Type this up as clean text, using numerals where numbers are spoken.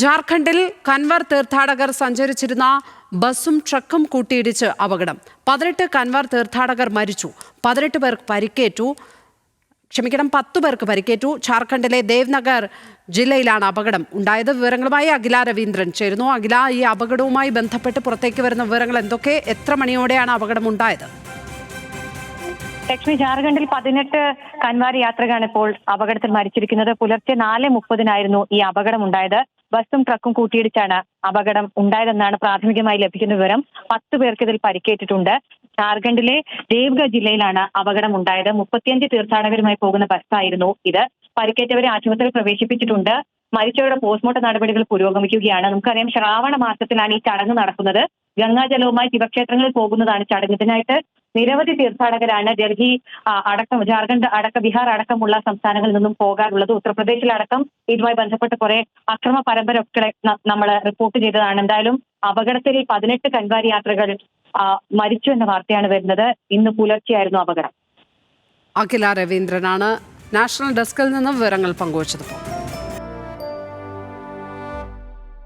ജാർഖണ്ഡിൽ കൻവർ തീർത്ഥാടകർ സഞ്ചരിച്ചിരുന്ന ബസും ട്രക്കും കൂട്ടിയിടിച്ച് അപകടം. 18 കൻവർ തീർത്ഥാടകർ മരിച്ചു. 10 പേർക്ക് പരിക്കേറ്റു. ജാർഖണ്ഡിലെ ദേവ്നഗർ ജില്ലയിലാണ് അപകടം ഉണ്ടായത്. വിവരങ്ങളുമായി അഖില രവീന്ദ്രൻ ചേരുന്നു. അഖില, ഈ അപകടവുമായി ബന്ധപ്പെട്ട് പുറത്തേക്ക് വരുന്ന വിവരങ്ങൾ എന്തൊക്കെ? എത്ര മണിയോടെയാണ് അപകടം ഉണ്ടായത്? ലക്ഷ്മി, ജാർഖണ്ഡിൽ 18 കൻവാർ യാത്രക്കാണ് ഇപ്പോൾ അപകടത്തിൽ മരിച്ചിരിക്കുന്നത്. പുലർച്ചെ 4:30 ഈ അപകടം ഉണ്ടായത്. ബസും ട്രക്കും കൂട്ടിയിടിച്ചാണ് അപകടം ഉണ്ടായതെന്നാണ് പ്രാഥമികമായി ലഭിക്കുന്ന വിവരം. 10 പേർക്ക് ഇതിൽ പരിക്കേറ്റിട്ടുണ്ട്. ജാർഖണ്ഡിലെ ദേവ്ഗഡ് ജില്ലയിലാണ് അപകടം ഉണ്ടായത്. 35 തീർത്ഥാടകരുമായി പോകുന്ന ബസ്സായിരുന്നു ഇത്. പരിക്കേറ്റവരെ ആശുപത്രിയിൽ പ്രവേശിപ്പിച്ചിട്ടുണ്ട്. മരിച്ചവരുടെ പോസ്റ്റ്മോർട്ടം നടപടികൾ പുരോഗമിക്കുകയാണ്. നമുക്കറിയാം, ശ്രാവണ മാസത്തിലാണ് ഈ ചടങ്ങ് നടക്കുന്നത്. ഗംഗാജലവുമായി ശിവക്ഷേത്രങ്ങളിൽ പോകുന്നതാണ് ചടങ്ങ്. ഇതിനായിട്ട് നിരവധി തീർത്ഥാടകരാണ് ഡൽഹി അടക്കം, ജാർഖണ്ഡ് അടക്കം, ബീഹാർ അടക്കമുള്ള സംസ്ഥാനങ്ങളിൽ നിന്നും പോകാറുള്ളത്. ഉത്തർപ്രദേശിലടക്കം ഇതുമായി ബന്ധപ്പെട്ട് കുറെ അക്രമ പരമ്പരകളെ നമ്മൾ റിപ്പോർട്ട് ചെയ്തതാണ്. എന്തായാലും അപകടത്തിൽ 18 കൻവാർ യാത്രകൾ മരിച്ചു എന്ന വാർത്തയാണ് വരുന്നത്. ഇന്ന് പുലർച്ചെയായിരുന്നു അപകടം. അഖില രവീന്ദ്രനാണ് നാഷണൽ ഡെസ്കിൽ നിന്ന് വിവരങ്ങൾ പങ്കുവച്ചത്.